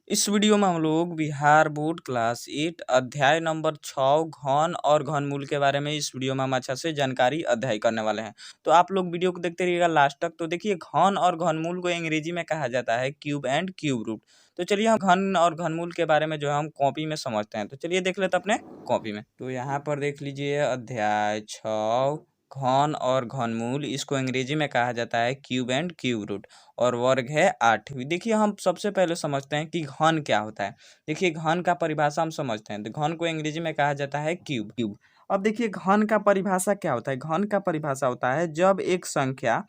इस वीडियो में हम लोग बिहार बोर्ड क्लास 8 अध्याय नंबर 6 घन और घनमूल के बारे में इस वीडियो में हम अच्छा से जानकारी अध्याय करने वाले हैं। तो आप लोग वीडियो को देखते रहिएगा लास्ट तक। तो देखिए, घन और घनमूल को अंग्रेजी में कहा जाता है क्यूब एंड क्यूब रूट। तो चलिए हम घन और घनमूल के बारे में जो है हम कॉपी में समझते हैं। तो चलिए देख लेते हैं अपने कॉपी में। तो यहाँ पर देख लीजिए अध्याय 6 घन और घनमूल, इसको अंग्रेजी में कहा जाता है क्यूब एंड क्यूब रूट और वर्ग है 8। देखिए, हम सबसे पहले समझते हैं कि घन क्या होता है। देखिए, घन का परिभाषा हम समझते हैं। तो घन को अंग्रेजी में कहा जाता है क्यूब क्यूब। अब देखिए, घन का परिभाषा क्या होता है। घन का परिभाषा होता है जब एक संख्या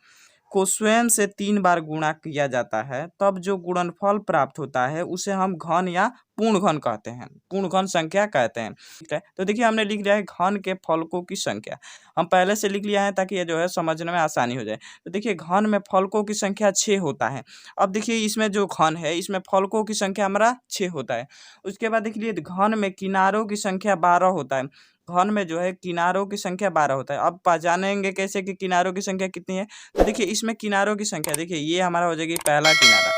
को स्वयं से 3 बार गुणा किया जाता है, तब जो गुणनफल प्राप्त होता है उसे हम घन या पूर्ण घन कहते हैं, पूर्ण घन संख्या कहते हैं। ठीक है, तो देखिए हमने लिख लिया है घन के फलकों की संख्या। हम पहले से लिख लिया है ताकि ये जो है समझने में आसानी हो जाए। तो देखिए, घन में फलकों की संख्या 6 होता है। अब देखिए, इसमें जो घन है इसमें फलकों की संख्या हमारा 6 होता है। उसके बाद देखिए, घन में किनारों की संख्या 12 होता है। घन में जो है किनारों की संख्या 12 होता है। अब पहचानेंगे कैसे कि किनारों की संख्या कितनी है। तो देखिए, इसमें किनारों की संख्या देखिए, ये हमारा हो जाएगी पहला किनारा,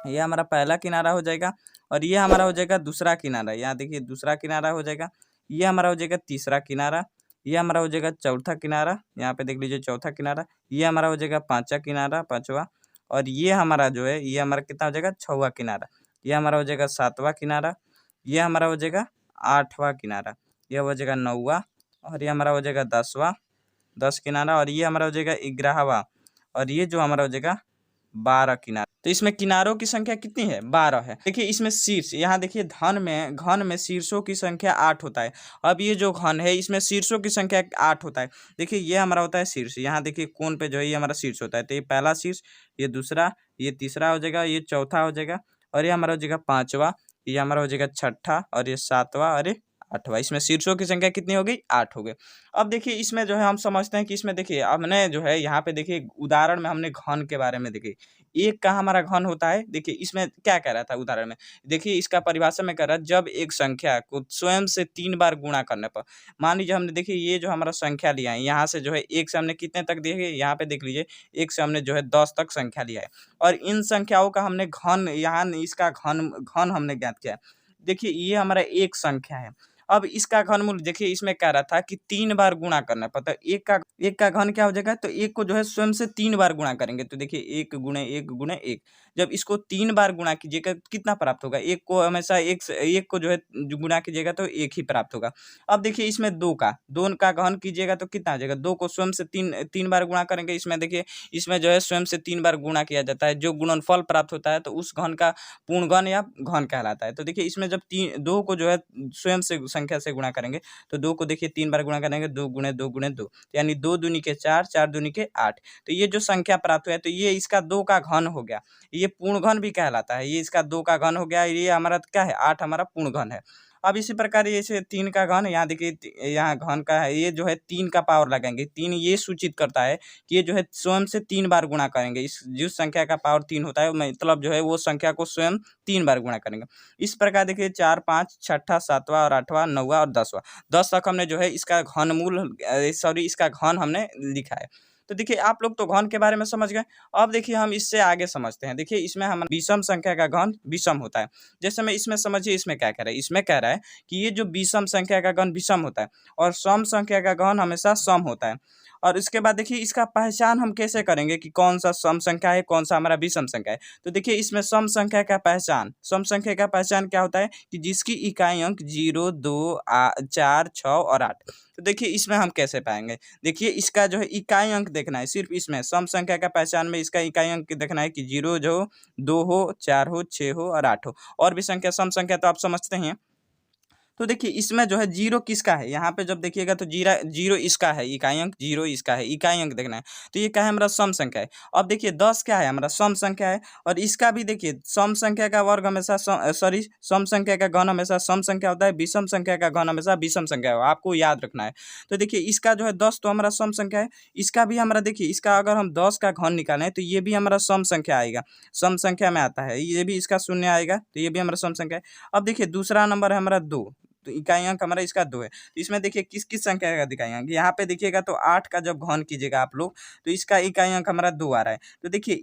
ये हमारा पहला किनारा हो जाएगा। और ये हमारा हो जाएगा दूसरा किनारा, यहाँ देखिए दूसरा किनारा हो जाएगा। ये हमारा हो जाएगा तीसरा किनारा। ये हमारा हो जाएगा चौथा किनारा, यहाँ पे देख लीजिए चौथा किनारा। ये हमारा हो जाएगा पांचवा किनारा, पांचवा। और ये हमारा जो है ये हमारा कितना हो जाएगा, छठवां किनारा। ये हमारा हो जाएगा सातवां किनारा। ये हमारा हो जाएगा आठवां किनारा। ये हो जाएगा नौवा। और ये हमारा हो जाएगा 10वां, 10 किनारा। और ये हमारा हो जाएगा 11वां। और ये जो हमारा हो जाएगा 12 किनारा। तो इसमें किनारों की संख्या कितनी है, 12 है। देखिए, इसमें शीर्ष, यहाँ देखिए घन में शीर्षों की संख्या 8 होता है। अब ये जो घन है इसमें शीर्षों की संख्या 8 होता है। देखिए, ये हमारा होता है शीर्ष, यहाँ देखिए कोण पे जो है ये हमारा शीर्ष होता है। तो ये पहला शीर्ष, ये दूसरा, ये तीसरा हो जाएगा, ये चौथा हो जाएगा। और ये हमारा हो जाएगा पांचवा, ये हमारा हो जाएगा छठा, और ये सातवां, और ये आठवां। इसमें शीर्षों की संख्या कितनी हो गई, 8 हो गई। अब देखिए, इसमें जो है हम समझते हैं कि इसमें देखिए हमने जो है यहाँ पे देखिए उदाहरण में हमने घन के बारे में देखिए एक का हमारा घन होता है। देखिए, इसमें क्या कह रहा था उदाहरण में, देखिए इसका परिभाषा में कह रहा है जब एक संख्या को स्वयं से 3 बार गुणा करने पर। मान लीजिए हमने देखिए ये जो हमारा संख्या लिया है, यहाँ से जो है एक से हमने कितने तक दिए हैं, यहाँ पे देख लीजिए एक से हमने जो है 10 तक संख्या लिया है। और इन संख्याओं का हमने घन, यहाँ इसका घन घन हमने ज्ञात किया है। देखिए, ये हमारा एक संख्या है। अब इसका घनमूल देखिए, इसमें कह रहा था कि 3 बार गुणा करना पड़ता है। एक का घन क्या हो जाएगा, तो एक को जो है स्वयं से 3 बार गुणा करेंगे। तो देखिए 1 गुणे 1 गुणे 1, जब इसको 3 बार गुणा कीजिएगा कितना प्राप्त होगा, एक को हमेशा एक को जो है जो गुणा कीजिएगा तो एक ही प्राप्त होगा। अब देखिए, इसमें 2 का घन कीजिएगा तो कितना आ जाएगा, 2 को स्वयं से 3 बार गुणा करेंगे। इसमें देखिए, इसमें जो है स्वयं से 3 बार गुणा किया जाता है, जो गुणनफल प्राप्त होता है तो उस घन का पूर्ण घन या घन कहलाता है। तो देखिए, इसमें जब 2 को जो है स्वयं से संख्या से गुणा करेंगे तो 2 को देखिए 3 बार गुणा करेंगे, 2 गुणे 2 गुणे 2, यानी 2 दूनी के 4, 4 दूनी के 8। तो ये जो संख्या प्राप्त हुआ है तो ये इसका 2 का घन हो गया। ये पूर्ण घन भी कहलाता है, ये इसका 2 का घन हो गया। ये हमारा क्या है, 8 हमारा पूर्ण घन है। अब इसी प्रकार ये से 3 का घन, यहाँ देखिए यहाँ घन का है, ये जो है 3 का पावर लगाएंगे। 3 ये सूचित करता है कि ये जो है स्वयं से 3 बार गुणा करेंगे। इस जिस संख्या का पावर 3 होता है मतलब जो है वो संख्या को स्वयं 3 बार गुणा करेंगे। इस प्रकार देखिए 4, 5, छठा, सातवां और आठवां, नौवां और 10वां, 10 तक हमने जो है इसका घनमूल सॉरी इसका घन हमने लिखा है। तो देखिए, आप लोग तो घन के बारे में समझ गए। अब देखिए हम इससे आगे समझते हैं। देखिए, इसमें हम विषम संख्या का घन विषम होता है। जैसे मैं इसमें समझिए इसमें क्या कह रहा है, इसमें कह रहा है कि ये जो विषम संख्या का घन विषम होता है और सम संख्या का घन हमेशा सम होता है। और इसके बाद देखिए इसका पहचान हम कैसे करेंगे कि कौन सा सम संख्या है, कौन सा हमारा विषम संख्या है। तो देखिए, इसमें सम संख्या का पहचान क्या होता है कि जिसकी इकाई अंक 0, 2, 4, 6 और 8। तो देखिए, इसमें हम कैसे पाएंगे, देखिए इसका जो है इकाई अंक देखना है। सिर्फ इसमें सम संख्या का पहचान में इसका इकाई अंक देखना है कि 0 जो 2 हो, 4 हो, 6 हो और 8 हो। और भी संख्या सम संख्या तो आप समझते हैं। तो देखिए, इसमें जो है 0 किसका है, यहाँ पे जब देखिएगा तो 0 इसका है, इकाई अंक 0 इसका है, इकाई अंक देखना है। तो ये क्या है, हमारा सम संख्या है। अब देखिए 10 क्या है, हमारा सम संख्या है। और इसका भी देखिए सम संख्या का वर्ग हमेशा सम संख्या का घन हमेशा सम संख्या होता है, विषम संख्या का घन हमेशा विषम संख्या हो, आपको याद रखना है। तो देखिए, इसका जो है 10 तो हमारा सम संख्या है। इसका भी हमारा देखिए, इसका अगर हम 10 का घन निकालें तो ये भी हमारा सम संख्या आएगा, सम संख्या में आता है। ये भी इसका शून्य आएगा, तो ये भी हमारा सम संख्या है। अब देखिए दूसरा नंबर है हमारा 2, तो इकाई अंक हमारा इसका 2 है। तो इसमें देखिए किस संख्या का दिखाई अंक, यहाँ पे देखिएगा तो 8 का जब घन कीजिएगा आप लोग तो इसका इकाई अंक हमारा 2 आ रहा है। तो देखिए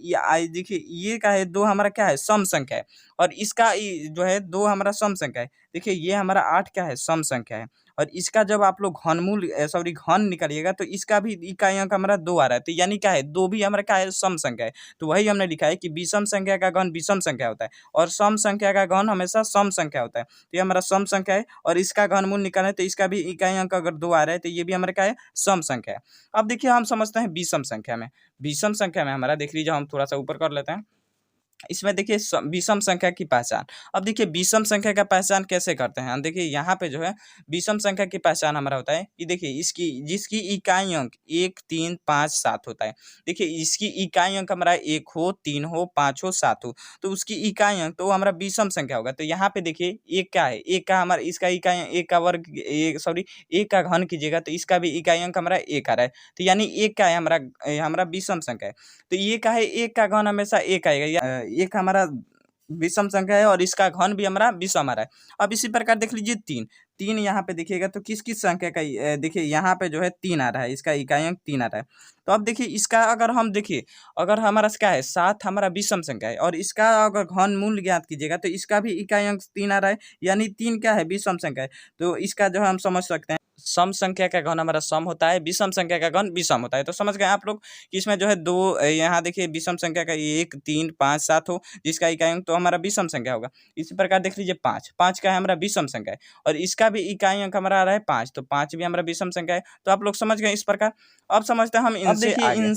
देखिए ये का है 2 हमारा क्या है सम संख्या है, और इसका जो है 2 हमारा सम संख्या है। देखिए ये हमारा 8 क्या है सम संख्या है, और इसका जब आप लोग घनमूल सॉरी घन निकालिएगा तो इसका भी इकाई अंक हमारा 2 आ रहा है। तो यानी क्या है 2 भी हमारा क्या है सम संख्या है। तो वही हमने लिखा है कि विषम संख्या का घन विषम संख्या होता है और सम संख्या का घन हमेशा सम संख्या होता है। तो ये हमारा सम संख्या है और इसका घनमूल निकालें तो इसका भी इकाई अंक अगर 2 आ रहा है तो ये भी हमारा क्या है सम संख्या है। अब देखिए हम समझते हैं विषम संख्या में। विषम संख्या में हमारा देख लीजिए, हम थोड़ा सा ऊपर कर लेते हैं। इसमें देखिए विषम संख्या की पहचान। अब देखिए विषम संख्या का पहचान कैसे करते हैं, हम देखिए यहाँ पे जो है विषम संख्या की पहचान हमारा होता है कि देखिए इसकी जिसकी इकाई अंक 1, 3, 5, 7 होता है। देखिए इसकी इकाई अंक हमारा 1 हो, 3 हो, 5 हो, 7 हो, तो उसकी इकाई अंक तो वो हमारा विषम संख्या होगा। तो यहाँ पे देखिए एक क्या है, एक का हमारा इसका इकाई एक का वर्ग सॉरी एक का घन कीजिएगा तो इसका भी इकाई अंक हमारा एक आ रहा है। तो यानी एक क्या है हमारा हमारा विषम संख्या है। तो ये क्या है एक का घन हमेशा एक आएगा, एक हमारा विषम संख्या है और इसका घन भी हमारा विषम आ रहा है। अब इसी प्रकार देख लीजिए 3, 3 यहाँ पे देखिएगा तो किस संख्या का देखिए यहाँ पे जो है 3 आ रहा है, इसका इकाई अंक 3 आ रहा है। तो अब देखिए इसका अगर हम देखिए अगर हमारा क्या है 7 हमारा विषम संख्या है और इसका अगर घन मूल्य ज्ञात कीजिएगा तो इसका भी इकाई अंक 3 आ रहा है, यानी 3 क्या है विषम संख्या है। तो इसका जो है हम समझ सकते हैं सम संख्या का घन हमारा सम होता है, विषम संख्या का घन विषम होता है। तो समझ गए आप लोग कि इसमें जो है दो यहाँ देखिए विषम संख्या का 1, 3, 5, 7 हो जिसका इकाई अंक तो हमारा विषम संख्या होगा। इसी प्रकार देख लीजिए 5, 5 का है हमारा विषम संख्या है और इसका भी इकाई अंक हमारा आ रहा है 5, तो 5 भी हमारा विषम संख्या है। तो आप लोग समझ गए इस प्रकार। अब समझते हैं हम इनसे आगे।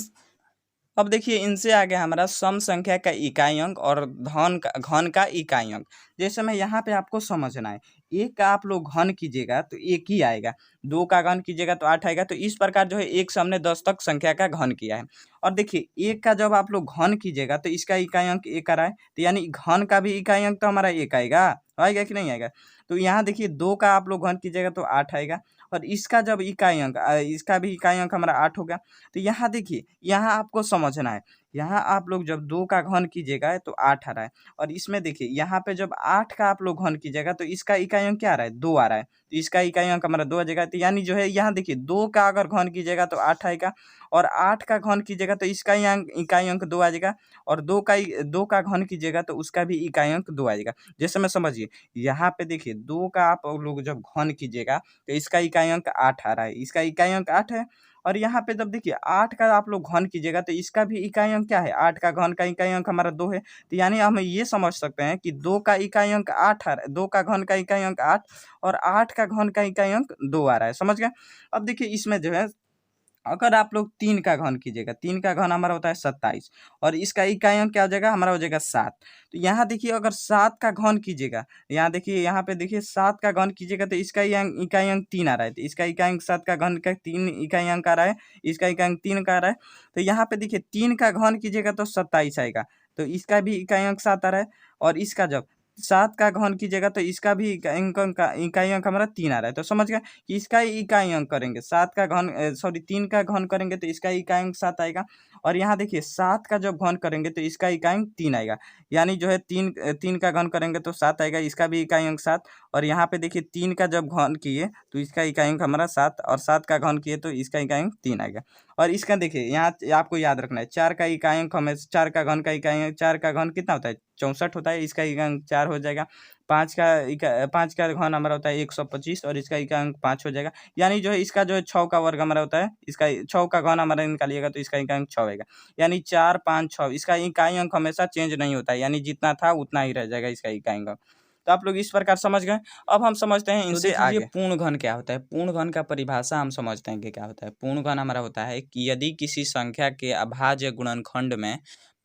अब देखिए इनसे आगे हमारा सम संख्या का इकाई अंक और घन का इकाई अंक। जैसे मैं यहाँ पे आपको समझना है, एक का आप लोग घन कीजिएगा तो एक ही आएगा, 2 का घन कीजिएगा तो 8 आएगा। तो इस प्रकार जो है एक से हमने 10 तक संख्या का घन किया है। और देखिए एक का जब आप लोग घन कीजिएगा तो इसका इकाई अंक 1 आ रहा है, तो यानी घन का भी इकाई अंक तो हमारा 1 आएगा, आएगा कि नहीं आएगा। तो यहाँ देखिए 2 का आप लोग घन कीजिएगा तो 8 आएगा और इसका जब इकाई अंक इसका भी इकाई अंक हमारा 8 हो गया। तो यहाँ देखिए यहाँ आपको समझना है, यहाँ आप लोग जब 2 का घन कीजिएगा तो 8 आ रहा है और इसमें देखिए यहाँ पे जब 8 का आप लोग घन कीजिएगा तो इसका इकाई अंक क्या आ रहा है 2 आ रहा है, तो इसका इकाई अंक हमारा 2 आ जाएगा। तो यानी जो है यहाँ देखिए 2 का अगर घन कीजिएगा तो 8 आएगा और 8 का घन कीजिएगा तो इसका इकाई अंक 2 आ जाएगा और 2 का घन कीजिएगा तो उसका भी इकाई अंक 2 आ जाएगा। जैसे मैं समझिए यहाँ पे देखिए 2 का आप लोग जब घन कीजिएगा तो इसका इकाई अंक 8 आ रहा है, इसका इकाई अंक 8 है और यहाँ पे जब देखिए 8 का आप लोग घन कीजिएगा तो इसका भी इकाई अंक क्या है, 8 का घन का इकाई अंक हमारा 2 है। तो यानी हम ये समझ सकते हैं कि 2 का इकाई अंक 8 आ रहा है, 2 का घन का इकाई अंक 8 और 8 का घन का इकाई अंक 2 आ रहा है, समझ गए। अब देखिए इसमें जो है अगर आप लोग 3 का घन कीजिएगा, 3 का घन हमारा होता है 27 और इसका इकाई अंक क्या हो जाएगा हमारा हो जाएगा 7। तो यहाँ देखिए अगर 7 का घन कीजिएगा, यहाँ देखिए यहाँ पे देखिए 7 का घन कीजिएगा तो इसका इकाई अंक 3 आ रहा है, तो इसका इकाई अंक 7 का घन का 3 इकाई अंक आ रहा है, इसका इकाई अंक 3 का आ रहा है। तो यहाँ पे देखिए 3 का घन कीजिएगा तो 27 आएगा, तो इसका भी इकाई अंक 7 आ रहा है और इसका जब 7 का घन कीजिएगा तो इसका भी इकाई अंक हमारा 3 आ रहा है। तो समझ गए कि इसका इकाई अंक करेंगे 7 का घन सॉरी 3 का घन करेंगे तो इसका इकाई अंक 7 आएगा और यहाँ देखिए 7 का जब घन करेंगे तो इसका इकाई अंक 3 आएगा, यानी जो है 3 का घन करेंगे तो 7 आएगा, इसका भी इकाई अंक 7 और यहाँ पे देखिए 3 का जब घन किए तो इसका इकाई अंक हमारा 7 और 7 का घन किए तो इसका इकाई अंक 3 आएगा। और इसका देखिए यहाँ आपको याद रखना है 4 का इकाई अंक हमें 4 का घन का इकाई अंक 4 का घन कितना होता है 64 होता है, इसका इकाई अंक 4 हो जाएगा। 5 का घन हमारा होता है 125 और इसका इकाई अंक 5 हो जाएगा, यानी जो है इसका जो है 6 का वर्ग हमारा होता है, इसका 6 का घन हमारा निकालिएगा तो इसका इकाई अंक 6 आएगा, यानी 4, 5, 6 इसका इकाई अंक हमेशा चेंज नहीं होता है, यानी जितना था उतना ही रह जाएगा इसका इकाई अंक। तो आप लोग इस प्रकार समझ गए। अब हम समझते हैं इनसे आगे पूर्ण घन क्या होता है। पूर्ण घन का परिभाषा हम समझते हैं कि क्या होता है। पूर्ण घन हमारा होता है कि यदि किसी संख्या के अभाज्य गुणनखंड में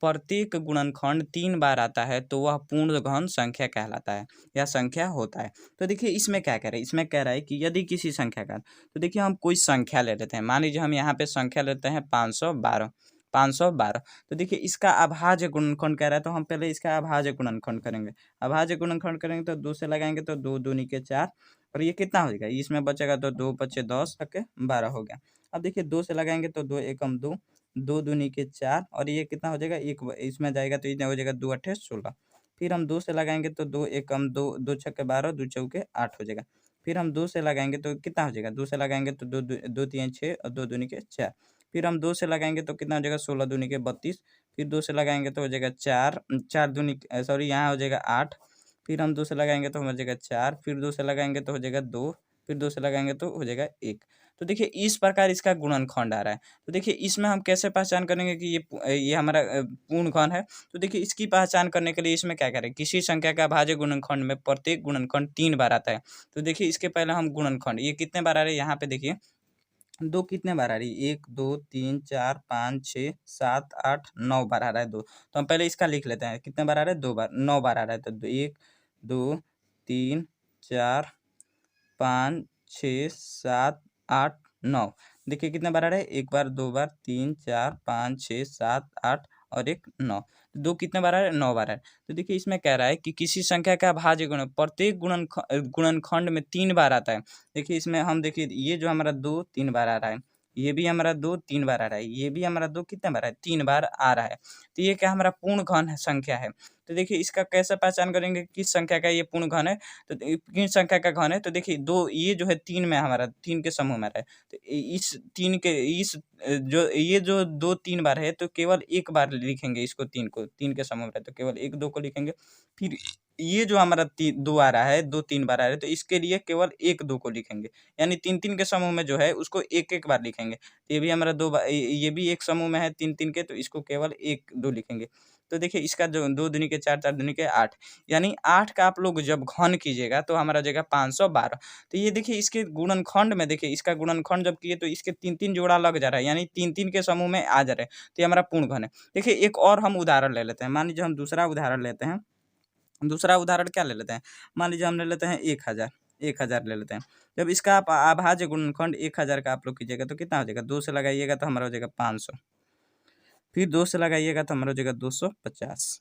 प्रत्येक गुणनखंड 3 बार आता है तो वह पूर्ण घन संख्या कहलाता है या संख्या होता है। तो देखिए इसमें क्या कह रहा है, इसमें कह रहा है कि यदि किसी संख्या का, तो देखिए हम कोई संख्या ले लेते हैं, मान लीजिए हम यहाँ पे संख्या लेते हैं 512, 512। तो देखिए इसका अभाज्य गुणनखंड कह रहा है तो हम पहले इसका अभाज्य गुणनखंड करेंगे। अभाज्य गुणनखंड करेंगे तो 2 से लगाएंगे तो 2 दूनी के 4 और ये कितना हो जाएगा, इसमें बचेगा तो 2 पचे 10 के 12 हो गया। अब देखिए 2 से लगाएंगे तो 2 एकम 2, 2 दूनी के 4 और ये कितना हो जाएगा एक इसमें जाएगा तो इतना हो जाएगा 2 अट्ठे 16। फिर हम 2 से लगाएंगे तो 2 एकम 2, 2 छक्के 12, 2 चौके 8 हो जाएगा। फिर हम 2 से लगाएँगे तो कितना हो जाएगा? 2 से लगाएँगे तो 2 तियाँ 6 और 2 दूनी के 4। फिर हम 2 से लगाएँगे तो कितना हो जाएगा? 16 दूनी के 32। फिर 2 से लगाएँगे तो हो जाएगा 4, 4 दूनी सॉरी यहाँ हो जाएगा 8। फिर हम 2 से लगाएँगे तो हो जाएगा 4, फिर 2 से लगाएँगे तो हो जाएगा 2, फिर 2 से लगाएँगे तो हो जाएगा 1। तो देखिए इस प्रकार इसका गुणनखंड आ रहा है। तो देखिए इसमें हम कैसे पहचान करेंगे कि ये हमारा पूर्ण घन है? तो देखिए इसकी पहचान करने के लिए इसमें क्या करें? किसी संख्या का भाज्य गुणनखंड में प्रत्येक गुणनखंड 3 बार आता है। तो देखिए इसके पहले हम गुणनखंड ये कितने बार आ रहे हैं यहाँ पे देखिए 2 कितने बार आ रही है 1 2 3 4 5 6 7 8 9 बार आ रहा है 2। तो हम पहले इसका लिख लेते हैं कितने बार आ रहा है 2 बार 9 बार आ रहा है तो 1 2 3 4 5 6 7 8 9 देखिए कितने बार आ रहा है 1 बार 2 बार 3 4 5 6 7 8 और 1 9 2 कितने बार आ रहा है 9 बार है। तो देखिए इसमें कह रहा है कि किसी संख्या का भाज्य गुणन प्रत्येक गुणनखंड में 3 बार आता है। देखिए इसमें हम देखिए ये जो हमारा 2 3 बार आ रहा है, ये भी हमारा 2 3 बार आ रहा है, ये भी हमारा 2 कितने बार है 3 बार आ रहा है। तो ये क्या हमारा पूर्ण घन है संख्या है। तो देखिए इसका कैसे पहचान करेंगे किस संख्या का ये पूर्ण घन है? तो किन संख्या का घन है? तो देखिए 2 ये जो है 3 में हमारा 3 के समूह में आ रहा है। तो इस 3 के इस जो ये जो 2 3 बार है तो केवल 1 बार लिखेंगे इसको 3 को, 3 के समूह में है तो केवल 1 2 को लिखेंगे। फिर ये जो हमारा 2 आ रहा है, 2 3 बार आ रहा है तो इसके लिए केवल 1 2 को लिखेंगे। यानी 3-3 के समूह में जो है उसको 1-1 बार लिखेंगे। ये भी हमारा 2 ये भी एक समूह में है 3-3 के तो इसको केवल 1 2 लिखेंगे। तो देखिए इसका जो 2 दूनी के 4 4 दूनी के 8 यानी 8 का आप लोग जब घन कीजिएगा तो हमारा हो जाएगा 512। तो ये देखिए इसके गुणनखंड में देखिए इसका गुणनखंड जब किए तो इसके 3-3 जोड़ा लग जा रहा है यानी 3-3 के समूह में आ जा रहे हैं। तो ये हमारा पूर्ण घन है। देखिए एक और हम उदाहरण ले लेते हैं। मान लीजिए हम दूसरा उदाहरण लेते हैं। दूसरा उदाहरण क्या ले लेते हैं? मान लीजिए हम ले लेते हैं 1000, 1000 ले लेते हैं। जब इसका आप अभाज्य गुणनखंड 1000 का आप लोग कीजिएगा तो कितना हो जाएगा? 2 से लगाइएगा तो हमारा हो जाएगा 500। फिर 2 से लगाइएगा तो हमारा हो जाएगा 250।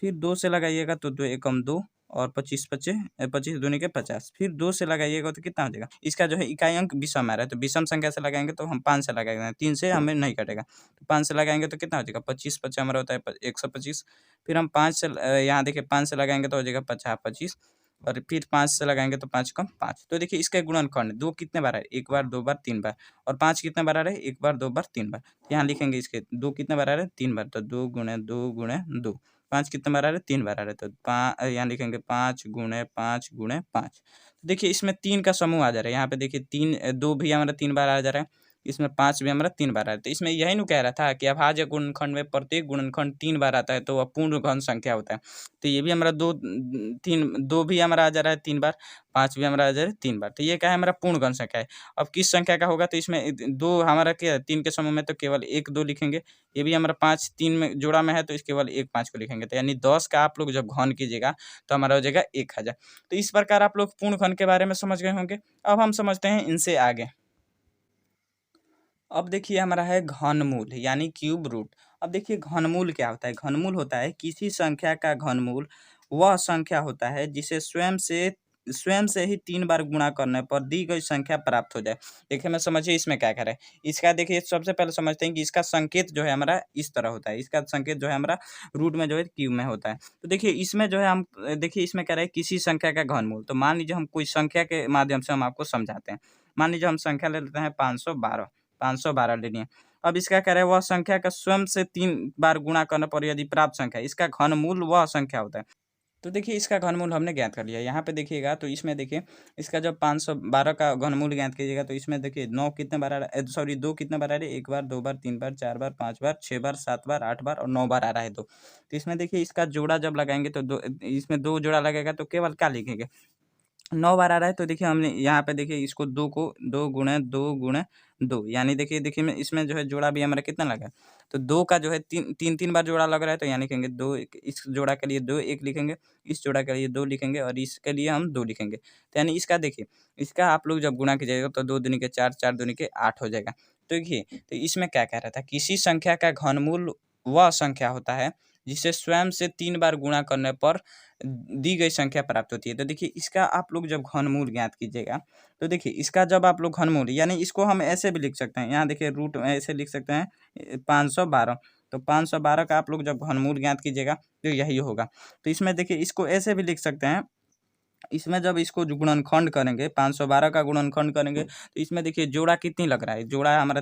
फिर 2 से लगाइएगा तो 2 एकम 2 और 25 पच्चे 25 दूनी के 50। फिर 2 से लगाइएगा तो कितना हो जाएगा? इसका जो है इकाई अंक विषम आ रहा है तो विषम संख्या से लगाएँगे तो हम 5 से लगाएँगे, 3 से हमें नहीं कटेगा। तो 5 से लगाएँगे तो कितना हो जाएगा? 25 पच्चे हमारा होता है 125। फिर हम 5 से यहाँ देखिए 5 से लगाएँगे तो हो जाएगा 25 और फिर 5 से लगाएँगे तो 5 कम 5। तो देखिए इसका गुणनखंड 2 कितने बार है? 1 बार, 2 बार, 3 बार और 5 कितने बार आ रहा है? 1 बार, 2 बार, 3 बार। यहाँ लिखेंगे इसके 2 कितने बार आ रहा है? 3 बार तो 2 गुणे 2 गुणे 2। 5 कितने बार आ रहा है? 3 बार आ रहा है तो यहाँ लिखेंगे 5 गुणे 5 गुणे 5। देखिए इसमें 3 का समूह आ जा रहा है। यहाँ पे देखिए 3 2 भी हमारा 3 बार आ जा रहा है। इसमें 5 भी हमारा 3 बार आ रहा है। तो इसमें यही नु कह रहा था कि अभाज्य गुणनखंड में प्रत्येक गुणनखंड 3 बार आता है तो वह पूर्ण घन संख्या होता है। तो ये भी हमारा 2 3 2 भी हमारा आ जा रहा है 3 बार, 5 भी हमारा आ जा रहा है 3 बार। तो ये क्या है हमारा पूर्ण घन संख्या है। अब किस संख्या का होगा तो इसमें 2 हमारा क्या है 3 के समूह में तो केवल 1 2 लिखेंगे। ये भी हमारा 5 3 में जोड़ा में है तो इस केवल 1 5 को लिखेंगे। तो यानी 10 का आप लोग जब घन कीजिएगा तो हमारा हो जाएगा 1000। तो इस प्रकार आप लोग पूर्ण घन के बारे में समझ गए होंगे। अब हम समझते हैं इनसे आगे। अब देखिए हमारा है घनमूल यानी क्यूब रूट। अब देखिए घनमूल क्या होता है? घनमूल होता है किसी संख्या का घनमूल वह संख्या होता है जिसे स्वयं से ही 3 बार गुणा करने पर दी गई संख्या प्राप्त हो जाए। देखिए मैं समझिए इसमें क्या करें। इसका देखिए सबसे पहले समझते हैं कि इसका संकेत जो है हमारा इस तरह होता है। इसका संकेत जो है हमारा रूट में जो है क्यूब में होता है। तो देखिए इसमें जो है हम देखिए इसमें कह रहे हैं किसी संख्या का घनमूल। तो मान लीजिए हम कोई संख्या के माध्यम से हम आपको समझाते हैं। मान लीजिए हम संख्या ले लेते हैं 512। 512 लेनी है। अब इसका क्या है वह संख्या का स्वयं से 3 बार गुणा करने पर यदि प्राप्त संख्या इसका घनमूल वह संख्या होता है। तो देखिए इसका घनमूल हमने ज्ञात कर लिया। यहाँ पे देखिएगा तो इसमें देखिए इसका जब 512 का घनमूल ज्ञात कीजिएगा तो इसमें देखिए 9 कितने बार आ रहा है सॉरी 2 कितने बार आ रहा है 1 बार 2 बार 3 बार 4 बार 5 बार 6 बार 7 बार 8 बार और 9 बार आ रहा है 2। तो इसमें देखिए इसका जोड़ा जब लगाएँगे तो 2 इसमें 2 जोड़ा लगेगा तो केवल क्या लिखेंगे 9 बार आ रहा है तो देखिए हमने यहाँ पे देखिए इसको 2 को 2 गुणे 2 गुणे 2 यानी देखिए में इसमें जो है जोड़ा भी हमारा कितना लगा है? तो 2 का जो है 3 बार जोड़ा लग रहा है तो यानी लिखेंगे 2 इस जोड़ा के लिए 2 1 लिखेंगे, इस जोड़ा के लिए 2 लिखेंगे और इसके लिए हम 2 लिखेंगे। तो यानी इसका देखिए, इसका आप लोग जब गुणा कीजिएगा तो 2 दूनी के 4, 4 दूनी के 8 हो जाएगा। तो देखिए, तो इसमें क्या कह रहा था किसी संख्या का घनमूल वह संख्या होता है जिसे स्वयं से 3 बार गुणा करने पर दी गई संख्या प्राप्त होती है। तो देखिए इसका आप लोग जब घनमूल ज्ञात कीजिएगा, तो देखिए इसका जब आप लोग घनमूल यानी इसको हम ऐसे भी लिख सकते हैं, यहाँ देखिए रूट में ऐसे लिख सकते हैं 512। तो 512 का आप लोग जब घनमूल ज्ञात कीजिएगा तो यही होगा। तो इसमें देखिए इसको ऐसे भी लिख सकते हैं इसमें जब इसको जो गुणनखंड करेंगे 512 का गुणनखंड करेंगे तो इसमें देखिए जोड़ा कितनी लग रहा है, जोड़ा हमारा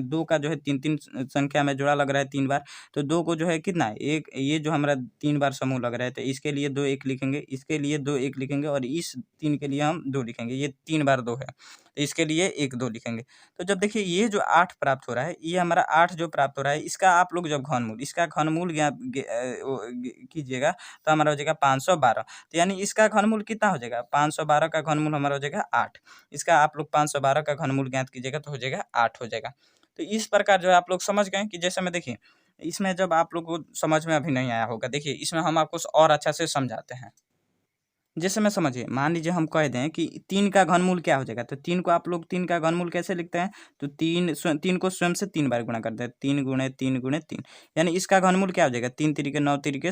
दो का जो है तीन तीन संख्या में जोड़ा लग रहा है 3 बार। तो दो को जो है कितना है एक, ये जो हमारा 3 बार समूह लग रहा है तो इसके लिए 2 1 लिखेंगे, इसके लिए 2 1 लिखेंगे और इस 3 के लिए हम 2 लिखेंगे। ये 3 बार 2 है तो इसके लिए 1 2 लिखेंगे। तो जब देखिए ये जो 8 प्राप्त हो रहा है, ये हमारा 8 जो प्राप्त हो रहा है, इसका आप लोग जब घनमूल, इसका घनमूल कीजिएगा तो हमारा हो जाएगा 512। तो यानी इसका घनमूल कितना हो जाएगा, 512 का घनमूल हमारा हो जाएगा 8। इसका आप लोग 512 का घनमूल ज्ञात कीजिएगा तो हो जाएगा 8 हो जाएगा। तो इस प्रकार जो है आप लोग समझ गए कि जैसे में देखिए, इसमें जब आप लोग को समझ में अभी नहीं आया होगा, देखिए इसमें हम आपको और अच्छा से समझाते हैं। जैसे मैं समझिए, मान लीजिए हम कह दें कि 3 का घनमूल क्या हो जाएगा, तो 3 को आप लोग 3 का घनमूल कैसे लिखते हैं, तो 3 को स्वयं से 3 बार गुणा करते हैं, 3 गुणे 3 गुणे 3, यानी इसका घनमूल क्या हो जाएगा, 3 तिरिके 9 तिरिके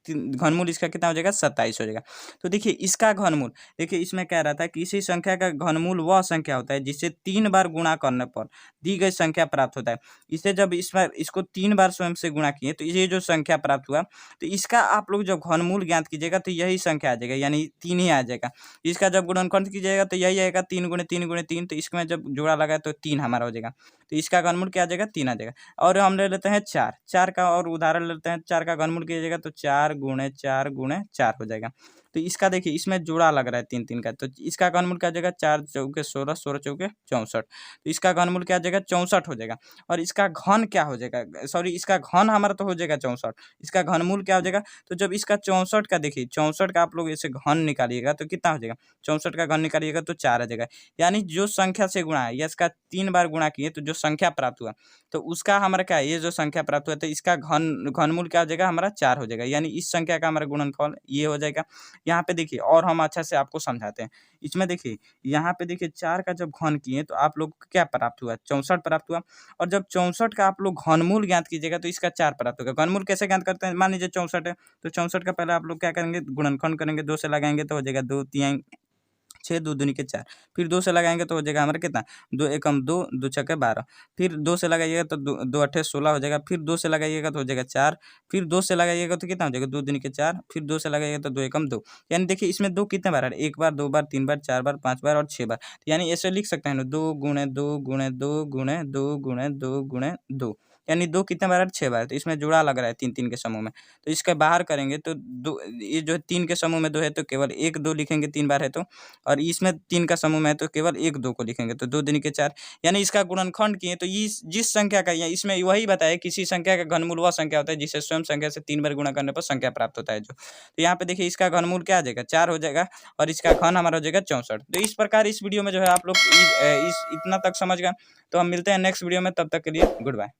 घनमूल इसका कितना हो जाएगा, 27 हो जाएगा। तो देखिए इसका घनमूल, देखिए इसमें कह रहा था किसी संख्या का घनमूल वह संख्या होता है जिसे 3 बार गुणा करने पर दी गई संख्या प्राप्त होता है। इसे जब इसको 3 बार स्वयं से गुणा किए तो ये जो संख्या प्राप्त हुआ, तो इसका आप लोग जब घनमूल ज्ञात कीजिएगा तो यही संख्या आ जाएगा, यानी 3 ही आ जाएगा। इसका जब गुणनखंड कीजिएगा तो यही आएगा 3 गुणे 3 गुणे 3, तो इसमें जब जोड़ा लगा तो 3 हमारा हो जाएगा। तो इसका घनमूल क्या आ जाएगा, 3 आ जाएगा। और हम ले लेते हैं 4, 4 का और उदाहरण लेते हैं, 4 का घनमूल कीजिएगा तो 4 गुणे 4 गुणे 4 हो जाएगा। तो इसका देखिए इसमें जोड़ा लग रहा है 3 3 का, तो इसका घनमूल क्या आ जाएगा, 4 चौके 16, 16 चौके 64, तो इसका घनमूल क्या आ जाएगा, 64 हो जाएगा। और इसका घन क्या हो जाएगा, सॉरी इसका घन हमारा तो हो जाएगा 64, इसका घनमूल क्या हो जाएगा, तो जब इसका 64 का देखिए 64 का आप लोग ऐसे घन निकालिएगा तो कितना हो जाएगा, 64 का घन निकालिएगा तो 4 आ जाएगा। यानी जो संख्या से गुणा है या इसका 3 बार गुणा किए तो जो संख्या प्राप्त हुआ, तो उसका हमारा क्या है, ये जो संख्या प्राप्त हुआ तो इसका घनमूल क्या हो जाएगा, हमारा 4 हो जाएगा। यानी इस संख्या का हमारा गुणनफल ये हो जाएगा। यहाँ पे देखिए और हम अच्छा से आपको समझाते हैं। इसमें देखिए यहाँ पे देखिए 4 का जब घन किए तो आप लोग को क्या प्राप्त हुआ, 64 प्राप्त हुआ। और जब 64 का आप लोग घनमूल ज्ञात कीजिएगा तो इसका 4 प्राप्त होगा। घनमूल कैसे ज्ञात करते हैं, मान लीजिए 64 है तो 64 का पहले आप लोग क्या करेंगे, गुणनखंड करेंगे, 2 से लगाएंगे तो हो जाएगा 2 3 6, 2 दूनी के 4, फिर 2 से लगाएंगे तो हो जाएगा हमारा कितना, 2 एकम 2, 2 छक्के 12, फिर 2 से लगाइएगा तो 2 अट्ठे 16 हो जाएगा, फिर 2 से लगाइएगा तो हो जाएगा 4, फिर 2 से लगाइएगा तो कितना हो जाएगा, 2 दूनी के 4, फिर 2 से लगाइएगा तो 2 एकम 2। यानी देखिए इसमें 2 कितने बार है, 1 बार 2 बार 3 बार 4 बार 5 बार और 6 बार। तो यानी ऐसे लिख सकते हैं ना, 2 गुणे 2 गुणे 2 गुणे 2 गुणे 2 गुणे 2, यानी 2 कितने बार है, 6 बार। तो इसमें जुड़ा लग रहा है 3 3 के समूह में, तो इसका बाहर करेंगे तो 2, ये जो 3 के समूह में 2 है तो केवल 1 2 लिखेंगे 3 बार है तो, और इसमें 3 का समूह में है तो केवल 1 2 को लिखेंगे तो 2 दूनी के 4। यानी इसका गुणनखंड किए तो इस जिस संख्या का, या इसमें वही बताया किसी संख्या का घनमूल वह संख्या होता है जिसे स्वयं संख्या से 3 बार गुणा करने पर संख्या प्राप्त होता है जो। तो यहाँ पे देखिए इसका घनमूल क्या आ जाएगा, 4 हो जाएगा और इसका घन हमारा हो जाएगा 64। तो इस प्रकार इस वीडियो में जो है आप लोग इतना तक समझ गए। तो हम मिलते हैं नेक्स्ट वीडियो में, तब तक के लिए गुड बाय।